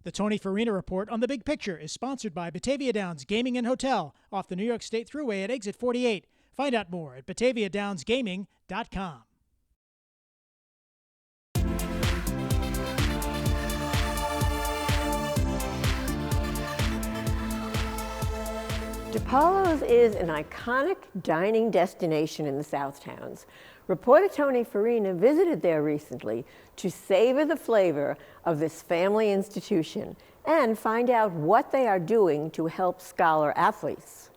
The Tony Farina Report on the Big Picture is sponsored by Batavia Downs Gaming and Hotel off the New York State Thruway at exit 48. Find out more at BataviaDownsGaming.com. DiPaolo's is an iconic dining destination in the Southtowns. Reporter Tony Farina visited there recently to savor the flavor of this family institution and find out what they are doing to help scholar athletes.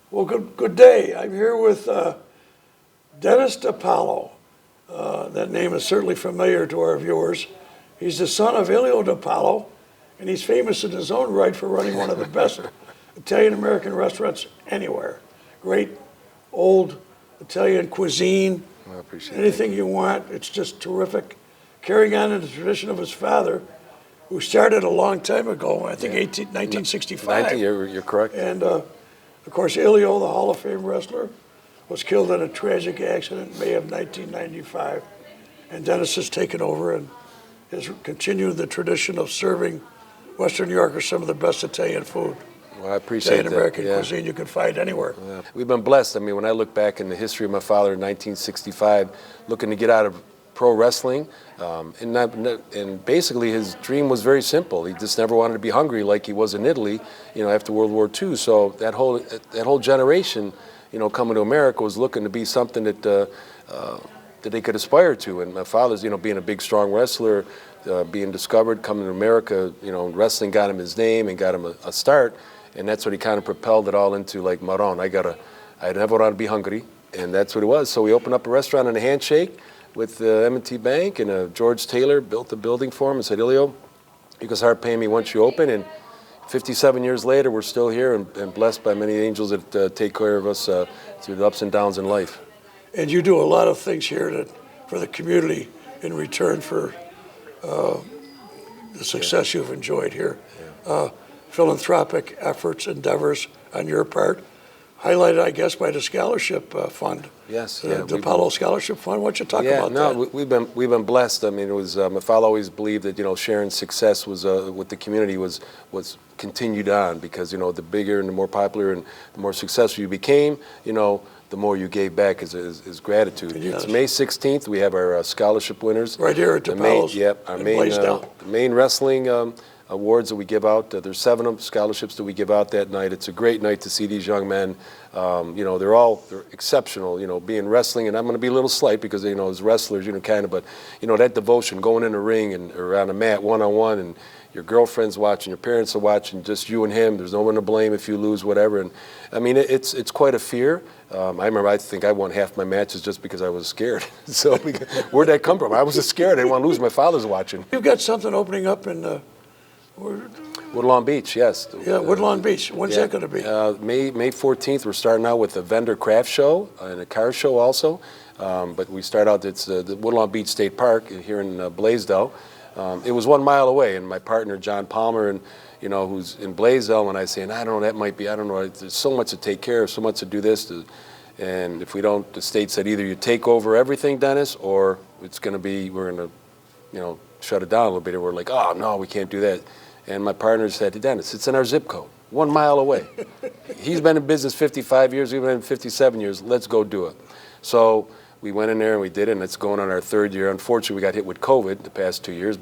Well, good day. I'm here with Dennis DiPaolo. That name is certainly familiar to our viewers. He's the son of Ilio DiPaolo, and he's famous in his own right for running one of the best Italian-American restaurants anywhere. Great old Italian cuisine. I appreciate anything you want. It's just terrific. Carrying on in the tradition of his father, who started a long time ago, I think 1965. You're correct. And of course, Ilio, the Hall of Fame wrestler, was killed in a tragic accident in May of 1995. And Dennis has taken over and has continued the tradition of serving Western New Yorkers some of the best Italian food. Well, I appreciate that. Italian-American cuisine you can find anywhere. Yeah. We've been blessed. I mean, when I look back in the history of my father in 1965, looking to get out of pro wrestling, and basically his dream was very simple. He just never wanted to be hungry like he was in Italy, after World War II. So that whole generation, coming to America was looking to be something that that they could aspire to. And my father's, being a big, strong wrestler, being discovered, coming to America, wrestling got him his name and got him a start. And that's what he kind of propelled it all into, like, Maron, I never want to be hungry, and that's what it was. So we opened up a restaurant on a handshake with M&T Bank, and George Taylor built the building for him and said, Ilio, you can start paying me once you open. And 57 years later, we're still here and blessed by many angels that take care of us through the ups and downs in life. And you do a lot of things here for the community in return for the success you've enjoyed here. Yeah. Philanthropic efforts, endeavors on your part, highlighted, I guess, by the scholarship fund. Yes, the DiPaolo Scholarship Fund. Why don't you talk about that? We've been blessed. I mean, it was my father always believed that sharing success was with the community was continued on, because the bigger and the more popular and the more successful you became, the more you gave back as gratitude. Yes. It's May 16th. We have our scholarship winners. Right here at DiPaolo's. Our main wrestling awards that we give out. There's 7 scholarships that we give out that night. It's a great night to see these young men. They're exceptional, being wrestling, and I'm going to be a little slight because, as wrestlers, but that devotion, going in the ring and around a mat one-on-one, and your girlfriend's watching, your parents are watching, just you and him. There's no one to blame if you lose, whatever. And I mean, it's quite a fear. I think I won half my matches just because I was scared. So where'd that come from? I was just scared. I didn't want to lose. My father's watching. You've got something opening up in Woodlawn Beach, yes. Yeah, Woodlawn Beach. When's that going to be? May 14th. We're starting out with a vendor craft show and a car show also. But we start out, it's the Woodlawn Beach State Park here in Blaisdell. It was 1 mile away, and my partner, John Palmer, and who's in Blaisdell, and I say, I don't know, that might be, I don't know, there's so much to take care of, so much to do this. And if we don't, the state said either you take over everything, Dennis, or it's going to be, we're going to, shut it down a little bit. And we're like, oh, no, we can't do that. And my partner said, Dennis, it's in our zip code, 1 mile away. He's been in business 55 years, we've been in 57 years, let's go do it. So we went in there and we did it, and it's going on our 3rd year. Unfortunately, we got hit with COVID the past 2 years,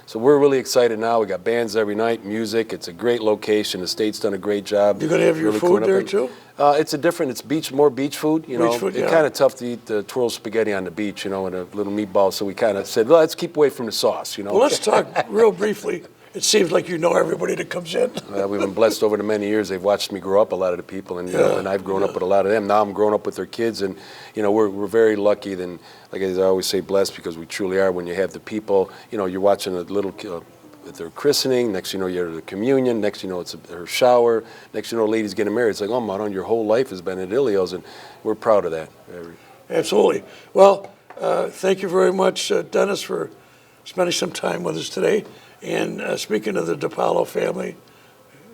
so we're really excited now. We got bands every night, music. It's a great location. The state's done a great job. You're going to have your food there too? It's more beach food. Beach food, it's kind of tough to eat the twirl spaghetti on the beach, and a little meatball. So we kind of said, well, let's keep away from the sauce, Well, let's talk real briefly. It seems like you know everybody that comes in. We've been blessed over the many years. They've watched me grow up, a lot of the people, and and I've grown up with a lot of them. Now I'm growing up with their kids, and we're very lucky. Then, like I always say, blessed, because we truly are. When you have the people, you're watching a little at their christening. Next, you're at the communion. Next, it's her shower. Next, ladies getting married. It's like, oh, Maron, your whole life has been at Ilio's, and we're proud of that. Absolutely. Well, thank you very much, Dennis, for spending some time with us today. And speaking of the DiPaolo family,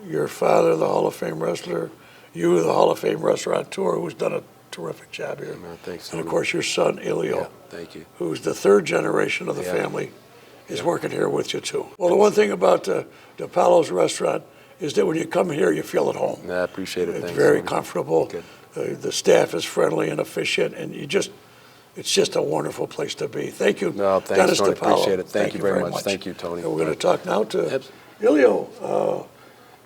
your father, the Hall of Fame wrestler, you, the Hall of Fame restaurateur, who's done a terrific job here. Thanks. And of course, your son, Ilio, thank you, who's the 3rd generation of the family is working here with you too. Well, the one thing about DiPaolo's restaurant is that when you come here, you feel at home. I appreciate it. It's Thanks. very comfortable. Good. The staff is friendly and efficient, and it's just a wonderful place to be. Thank you, No, thanks, Dennis Tony. DiPaolo. Appreciate it. Thank you very much. Thank you, Tony. And we're going to talk now to Ilio,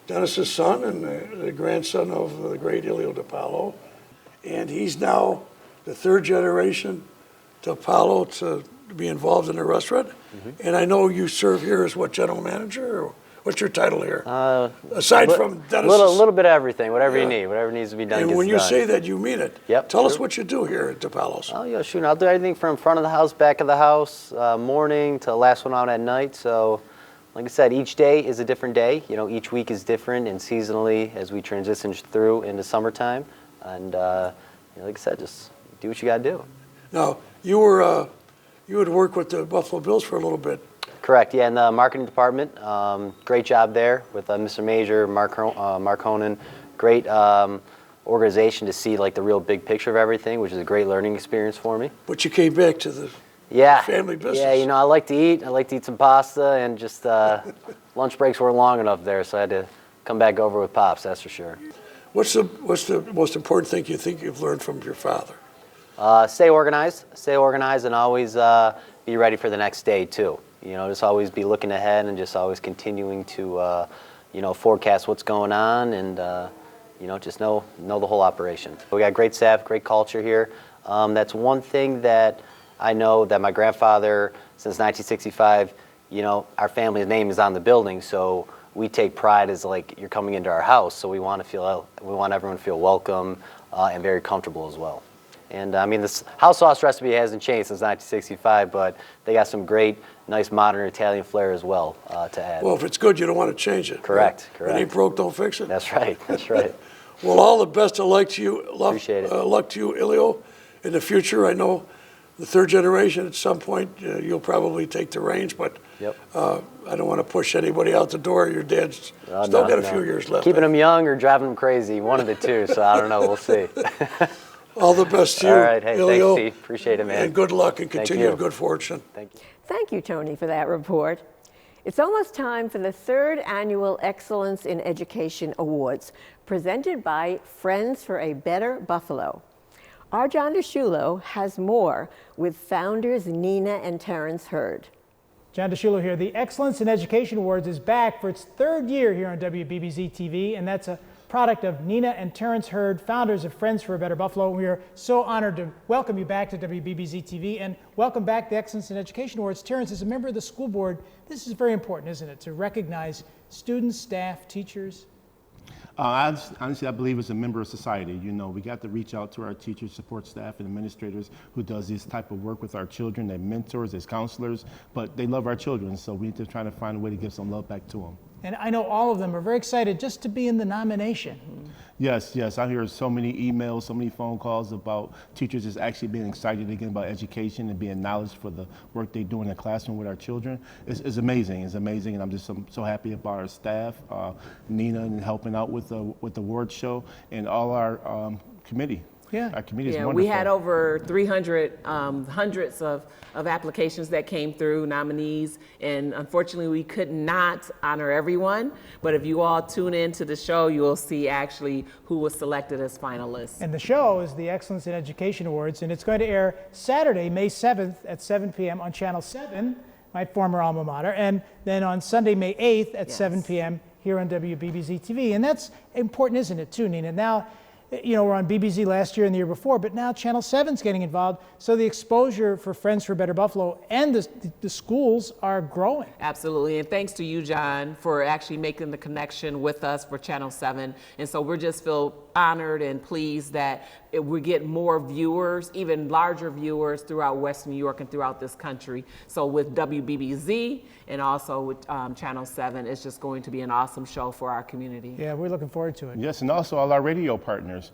Dennis's son and the grandson of the great Ilio DiPaolo. And he's now the third generation DiPaolo to be involved in the restaurant. And I know you serve here as what, general manager? Or what's your title here? Aside from Dennis. A little bit of everything, whatever you need, whatever needs to be done. And gets when you done. say that, you mean it. Yep, Tell us true. what you do here at DiPaolo's. Oh, yeah, shoot, I'll do everything from front of the house, back of the house, morning to the last one out at night. So, like I said, each day is a different day. You know, each week is different, and seasonally as we transition through into summertime. And like I said, just do what you got to do. Now, you had worked with the Buffalo Bills for a little bit. Correct, yeah, in the marketing department. Great job there with Mr. Major, Mark Honan. Great organization to see like the real big picture of everything, which is a great learning experience for me. But you came back to the family business. Yeah, you know, I like to eat. I like to eat some pasta, and just lunch breaks weren't long enough there, so I had to come back over with Pops, that's for sure. What's the most important thing you think you've learned from your father? Stay organized, and always be ready for the next day too. You know, just always be looking ahead and just always continuing to, forecast what's going on and, just know the whole operation. We got great staff, great culture here. That's one thing that I know that my grandfather, since 1965, our family's name is on the building, so we take pride as like you're coming into our house. So we want everyone to feel welcome and very comfortable as well. And I mean, this house sauce recipe hasn't changed since 1965, but they got some great, nice modern Italian flair as well to add. Well, if it's good, you don't want to change it. Correct, right? correct. It ain't broke, don't fix it. That's right, that's right. Well, all the best of luck to you. Appreciate it. Luck to you, Ilio, in the future. I know the third generation, at some point, you'll probably take the reins, but Yep. I don't want to push anybody out the door. Your dad's still got a few years left. Keeping them young or driving them crazy, one of the two, so I don't know, we'll see. All the best to you, All right, hey, Ilio. thanks, Steve. Appreciate it, man. And good luck and Thank continued you. good fortune. Thank you. Thank you, Tony, for that report. It's almost time for the third annual Excellence in Education Awards, presented by Friends for a Better Buffalo. Our John Sciullo has more with founders Nina and Terrance Hurd. John Sciullo here. The Excellence in Education Awards is back for its third year here on WBBZ-TV, and that's a product of Nina and Terrance Hurd, founders of Friends for a Better Buffalo. We are so honored to welcome you back to WBBZ-TV, and welcome back to the Excellence in Education Awards. Terrance, as a member of the school board, this is very important, isn't it, to recognize students, staff, teachers? Honestly, I believe as a member of society, we got to reach out to our teachers, support staff, and administrators who does this type of work with our children, as mentors, as counselors, but they love our children, so we need to try to find a way to give some love back to them. And I know all of them are very excited just to be in the nomination. Yes, I hear so many emails, so many phone calls about teachers just actually being excited again about education and being acknowledged for the work they do in the classroom with our children. It's amazing, and I'm just so happy about our staff, Nina, and helping out with the award show, and all our committee. Yeah. Our committee is Yeah, wonderful. we had over 300, hundreds of applications that came through, nominees, and unfortunately we could not honor everyone, but if you all tune into the show, you will see actually who was selected as finalists. And the show is the Excellence in Education Awards, and it's going to air Saturday, May 7th at 7 p.m. on Channel 7, my former alma mater, and then on Sunday, May 8th at 7 p.m. here on WBBZ-TV. And that's important, isn't it, too, Nina? Now, we're on BBC last year and the year before, but now Channel 7's getting involved. So the exposure for Friends for a Better Buffalo and the schools are growing. Absolutely, and thanks to you, John, for actually making the connection with us for Channel 7. And so we just feel honored and pleased that we get more viewers, even larger viewers throughout Western New York and throughout this country. So with WBBZ and also with Channel 7, it's just going to be an awesome show for our community. Yeah, we're looking forward to it. Yes, and also all our radio partners.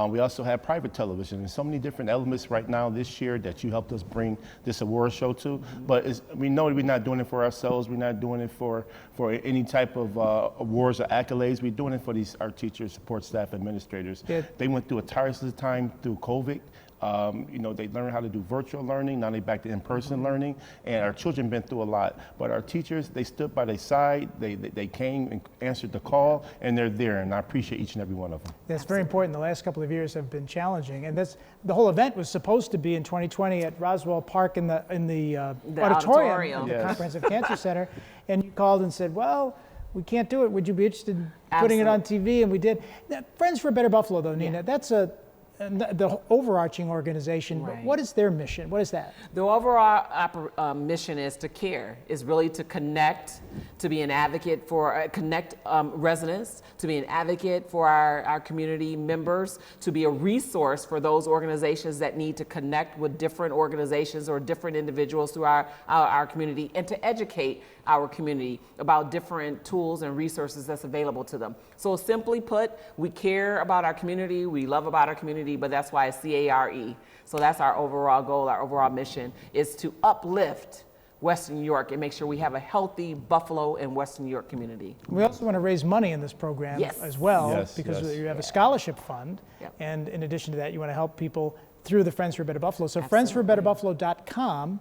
We also have private television and so many different elements right now this year that you helped us bring this award show to. But we know that we're not doing it for ourselves. We're not doing it for any type of awards or accolades. We're doing it for our teachers, support staff, administrators. Yeah. They went through a tireless time through COVID. You know, they learn how to do virtual learning, now they're back to in-person learning, and our children been through a lot. But our teachers, they stood by their side, they came and answered the call, and they're there, and I appreciate each and every one of them. That's very important. The last couple of years have been challenging, and the whole event was supposed to be in 2020 at Roswell Park in the auditorium of the Yes. Comprehensive Cancer Center, and you called and said, well, we can't do it. Would you be interested in putting it on TV? And we did. Now, Friends for a Better Buffalo, though, Nina, that's the overarching organization. Right. What is their mission? What is that? The overall mission is to care, is really to connect, to be an advocate for, connect residents, to be an advocate for our community members, to be a resource for those organizations that need to connect with different organizations or different individuals through our community, and to educate our community about different tools and resources that's available to them. So simply put, we care about our community, we love about our community, but that's why it's CARE. So that's our overall goal, our overall mission is to uplift Western New York and make sure we have a healthy Buffalo and Western New York community. We also want to raise money in this program Yes. as well, Yes, because yes. you have a scholarship fund, Yep. and in addition to that, you want to help people through the Friends for a Better Buffalo. So Absolutely. friendsforabetterbuffalo.com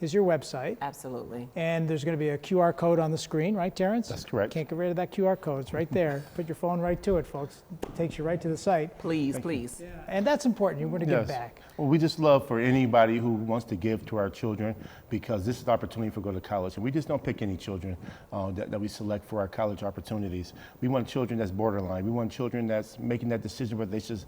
is your website. Absolutely. And there's going to be a QR code on the screen, right, Terrance? That's correct. Can't get rid of that QR code. It's right there. Put your phone right to it, folks. It takes you right to the site. Please, please. And that's important. You want to give back. Well, we just love for anybody who wants to give to our children, because this is the opportunity for go to college. And we just don't pick any children that we select for our college opportunities. We want children that's borderline. We want children that's making that decision whether they should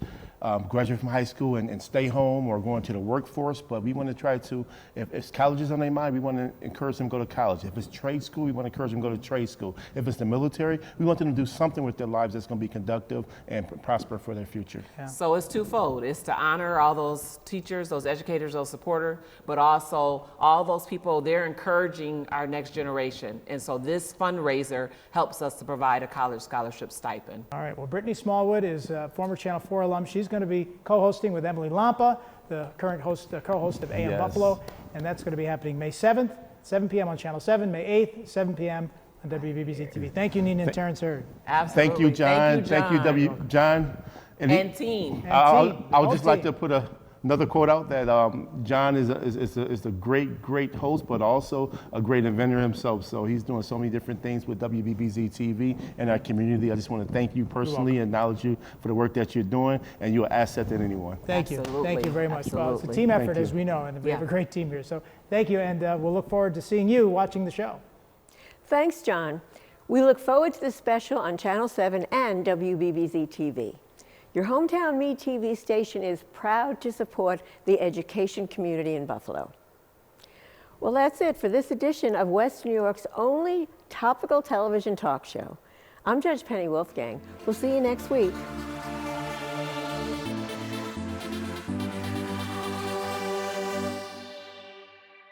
graduate from high school and stay home or go into the workforce. But we want to try to, if college is on their mind, we want to encourage them to go to college. If it's trade school, we want to encourage them to go to trade school. If it's the military, we want them to do something with their lives that's going to be conductive and prosper for their future. Yeah. So it's twofold. It's to honor all those teachers, those educators, those supporters, but also all those people, they're encouraging our next generation. And so this fundraiser helps us to provide a college scholarship stipend. All right. Well, Brittany Smallwood is a former Channel 4 alum. She's going to be co-hosting with Emily Lampa, the current host, co-host of AM Yes. Buffalo. And that's going to be happening May 7th, 7 p.m. on Channel 7, May 8th, 7 p.m. on WBBZ-TV. Thank you, Nina and Terrance Hurd. Absolutely. Thank you, John. Thank you, John. John. And team. I would just Whole like to put another quote out that John is a great host, but also a great inventor himself. So he's doing so many different things with WBBZ-TV and our community. I just want to thank you personally, acknowledge you for the work that you're doing, and you're an asset to anyone. Thank you. Absolutely. Thank you very much. Well, it's a Absolutely. team effort, Thank you. as we know, and we have a Yeah. great team here. So thank you, and we'll look forward to seeing you watching the show. Thanks, John. We look forward to the special on Channel 7 and WBBZ-TV. Your hometown Me TV station is proud to support the education community in Buffalo. Well, that's it for this edition of West New York's only topical television talk show. I'm Judge Penny Wolfgang. We'll see you next week.